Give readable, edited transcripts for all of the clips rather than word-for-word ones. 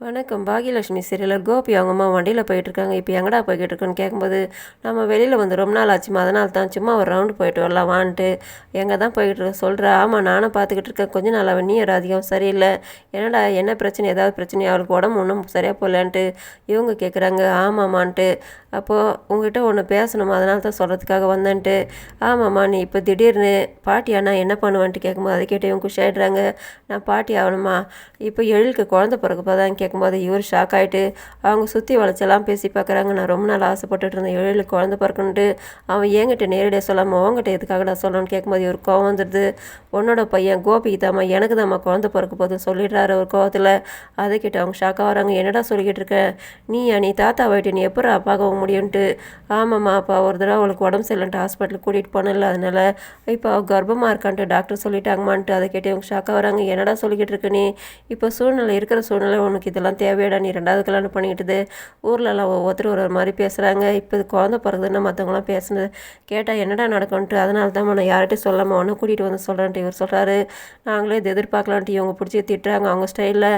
வணக்கம். பாகியலட்சுமி சீரியலில் கோபி அவங்க அம்மா வண்டியில் போயிட்டுருக்காங்க. இப்போ எங்கடா போய்கிட்டு இருக்கோன்னு கேட்கும்போது, நம்ம வெளியில் வந்து ரொம்ப நாள் ஆச்சுமா, அதனால தான் சும்மா ஒரு ரவுண்டு போயிட்டு வரலாம் வான்ட்டு. எங்கே தான் போய்கிட்டு இருக்க சொல்கிறா? ஆமாம், நானும் பார்த்துக்கிட்டு இருக்கேன். கொஞ்ச நாளாக நீயும் ராதிகாவும் சரியில்லை. என்னடா என்ன பிரச்சனை? ஏதாவது பிரச்சனையா? அவளுக்கு உடம்பு ஒன்றும் சரியாக போகலான்ட்டு இவங்க கேட்குறாங்க. ஆமாம்மான்ட்டு. அப்போது உங்ககிட்ட ஒன்று பேசணுமா, அதனால தான் சொல்கிறதுக்காக வந்தேன்ட்டு. ஆமாம்மா, நீ இப்போ திடீர்னு பாட்டியா நான் என்ன பண்ணுவேன்ட்டு கேட்கும்போது, அதை கேட்டு இவங்க குஷாயிடுறாங்க. நான் பாட்டி ஆகணுமா? இப்போ எழிலுக்கு குழந்தை பிறக்கப்போதான்னு கேட்கும்போது இவர் ஷாக் ஆகிட்டு அவங்க சுற்றி வளைச்செல்லாம் பேசி பார்க்குறாங்க. நான் ரொம்ப நாள் ஆசைப்பட்டுட்டு இருந்தேன் எழிலுக்கு குழந்தை பிறக்கணுன்ட்டு. அவன் என்கிட்ட நேரடியாக சொல்லாமல் உங்ககிட்ட எதுக்காகடா சொல்லணும்னு கேட்கும்போது இவர் கோவம் வந்துடுது. உன்னோட பையன் கோபிக்கு தாம்மா, எனக்கு தாம்மா குழந்தை பிறக்க போதுன்னு சொல்லிடுறாரு ஒரு கோவத்தில். அதை கேட்டு அவங்க ஷாக்காக வராங்க. என்னடா சொல்லிக்கிட்டு இருக்க? நீ தாத்தா ஆகிட்டு நீ எப்போ அப்பாக முடியும்ன்ட்டு. ஆமாம்மா, அப்பா ஒரு தடவை அவளுக்கு உடம்பு சரியில்லைன்ட்டு ஹாஸ்பிட்டலுக்கு கூட்டிகிட்டு போனல, அதனால் இப்போ அவள் கர்ப்பமாக இருக்கான்ட்டு டாக்டர் சொல்லிட்டாங்கம்மான்ட்டு. அதை கேட்டு இவங்க ஷாக்காக வராங்க. என்னடா சொல்லிக்கிட்டு இருக்க நீ? இப்போ இருக்கிற சூழ்நிலை உனக்கு இதெல்லாம் தேவையாடா? நீ 2வது கல்யாணம் பண்ணிக்கிட்டது. ஊர்லலாம் ஒவ்வொருத்தர் ஒரு மாதிரி பேசுகிறாங்க. இப்போ இது குழந்தை பிறகுதுன்னு மற்றவங்களாம் பேசுனது கேட்டால் என்னடா நடக்கும்ன்ட்டு. அதனால தான் நான் யார்கிட்டையும் சொல்லாமல் ஒன்று கூட்டிகிட்டு வந்து சொல்கிறேன்ட்டு இவர் சொல்கிறாரு. நாங்களே இது எதிர்பார்க்கலான்ட்டு இவங்க பிடிச்சி திட்டுறாங்க. அவங்க ஸ்டைலில்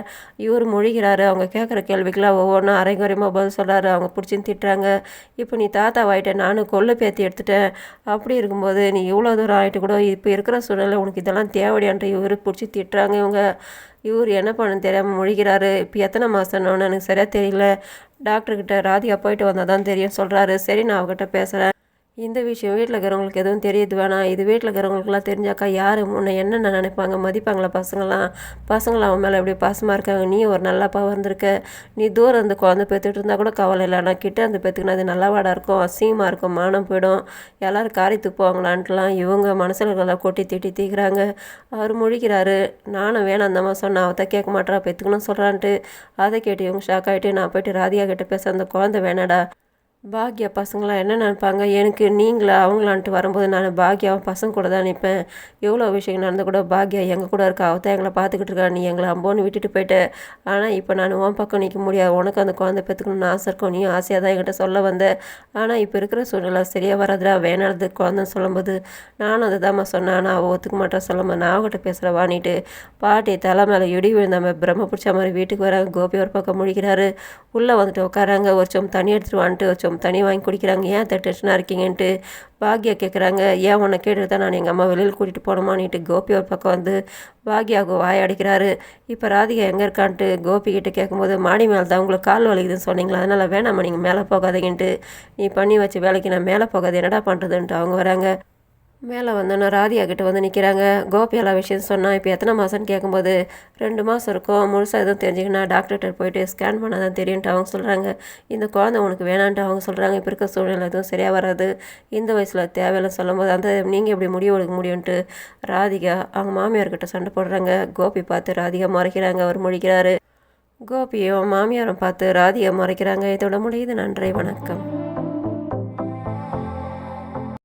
இவர் மொழிகிறாரு. அவங்க கேட்குற கேள்விக்கெல்லாம் ஒவ்வொன்றும் அரைகுறையமாக பதில் சொல்கிறாரு. அவங்க பிடிச்சின்னு திட்டுறாங்க. இப்போ நீ தாத்தா ஆகிட்ட, நானும் கொள்ளு பேத்தி எடுத்துட்டேன். அப்படி இருக்கும்போது நீ இவ்வளோ தூரம் ஆகிட்டு கூட இப்போ இருக்கிற சூழ்நிலை உனக்கு இதெல்லாம் தேவையான்ட்டு இவர் பிடிச்சி திட்டுறாங்க. இவர் என்ன பண்ணு தெரியாமல் முழிக்கிறாரு. இப்போ எத்தனை மாதம்னு எனக்கு சரியாக தெரியல. டாக்டர்கிட்ட ராதிகா போயிட்டு வந்தால் தான் தெரியும் சொல்கிறாரு. சரி, நான் அவகிட்ட பேசுகிறேன். இந்த விஷயம் வீட்டில் இருக்கிறவங்களுக்கு எதுவும் தெரியுது வேணாம். இது வீட்டில் இருக்கிறவங்களுக்குலாம் தெரிஞ்சாக்கா யார் முன்ன என்னென்ன நினைப்பாங்க, மதிப்பாங்களா பசங்களாம் அவன் மேலே எப்படி பாசமாக இருக்காங்க. நீ ஒரு நல்லாப்பா வந்திருக்க. நீ தூரம் இருந்து குழந்தை பெற்றுட்டு இருந்தால் கூட கவலை இல்லை. ஆனால் கிட்ட இருந்து பெற்றுக்கினா அது நல்லாவாடாக இருக்கும், அசிங்கமாக இருக்கும், மானம் போயிடும், எல்லோரும் காரி துப்புவாங்களான்ட்டுலாம் இவங்க மனசுலலாம் கொட்டி திட்டி தீக்கிறாங்க. அவர் முழிக்கிறாரு. நானும் வேணாம் அந்தம்மா சொன்னேன், அவத்த கேட்க மாட்டா, பெற்றுக்கணும் சொல்கிறான்ட்டு. அதை கேட்டு இவங்க ஷாக் ஆகிட்டு நான் போய்ட்டு ராதிகா கிட்டே பேச, அந்த குழந்தை வேணாடா, பாக்யா பசங்களாம் என்ன நினைப்பாங்க, எனக்கு நீங்களா அவங்களான்ட்டு வரும்போது நான் பாக்யாவும் பசங்க கூட தான் நிற்பேன். எவ்வளோ விஷயம் நடந்து கூட பாக்யா எங்கள் கூட இருக்கா, அவத்தான் எங்களை பார்த்துக்கிட்டு இருக்கா. நீ எங்களை அம்போன்னு விட்டுட்டு போயிட்ட. ஆனால் இப்போ நான் உன் பக்கம் நிற்க முடியாது. உனக்கு அந்த குழந்தை பெற்றுக்கணும்னு ஆசை இருக்கும். நீ ஆசையாக தான் என்கிட்ட சொல்ல வந்தேன். ஆனால் இப்போ இருக்கிற சூழ்நிலை சரியாக வராதுடா, வேணாது குழந்தைன்னு சொல்லும்போது நானும் அதை தாம்மா சொன்னேன். ஆனால் அவள் ஒத்துக்க மாட்டேன் சொல்லும்போது நான் அவகிட்ட பேசுகிற வாணிட்டு பாட்டி தலை மேலே இடி விழுந்தாம பிரம்ம பிடிச்ச மாதிரி வீட்டுக்கு வராங்க. கோபி ஒரு பக்கம் முழிக்கிறாரு. உள்ளே வந்துட்டு உட்காராங்க. ஒரு சொம் தண்ணி எடுத்துகிட்டு வான்ட்டு ஒரு தண்ணி வாங்கி குடிக்கிறாங்க. ஏன் டென்ஷனாக இருக்கீங்கன்ட்டு பாக்யா கேட்குறாங்க. ஏன் உன்னை கேட்டுட்டு தான் நான் எங்கள் அம்மா வெளியில் கூட்டிகிட்டு போனோமான்னுட்டு கோபி ஒரு பக்கம் வந்து பாக்யாவுக்கு வாய் அடிக்கிறாரு. இப்போ ராதிகா எங்கே இருக்கான்ட்டு கோபி கிட்டே கேட்கும்போது மாடி மேலே தான் உங்களுக்கு கால் வலிக்குதுன்னு சொன்னீங்களா, அதனால் வேணாம்மா நீங்கள் மேலே போகாதீங்கன்ட்டு. நீ பண்ணி வச்ச வேலைக்கு நான் மேலே போகாது, என்னடா பண்ணுறதுன்ட்டு அவங்க வராங்க. மேலே வந்தோன்னா ராதிகா கிட்ட வந்து நிற்கிறாங்க. கோபி எல்லா விஷயம் சொன்னால் இப்போ எத்தனை மாதம்னு கேட்கும்போது 2 மாதம் இருக்கும். முழுசாக எதுவும் தெரிஞ்சுக்கினா டாக்டர்கிட்ட போயிட்டு ஸ்கேன் பண்ணால் தான் தெரியுன்ட்டு அவங்க சொல்கிறாங்க. இந்த குழந்தை உனக்கு வேணான்ட்டு அவங்க சொல்கிறாங்க. இப்போ இருக்க சூழ்நிலை எதுவும் சரியாக வராது, இந்த வயசில் தேவையில்லை சொல்லும்போது அந்த நீங்கள் எப்படி முடிவு எடுக்க முடியும்ன்ட்டு ராதிகா அவங்க மாமியார்கிட்ட சண்டை போடுறாங்க. கோபி பார்த்து ராதிகா மறைக்கிறாங்க. அவர் முழிக்கிறாரு. கோபியும் மாமியாரும் பார்த்து ராதிகா மறைக்கிறாங்க. இதோட முடியுது. நன்றி, வணக்கம்.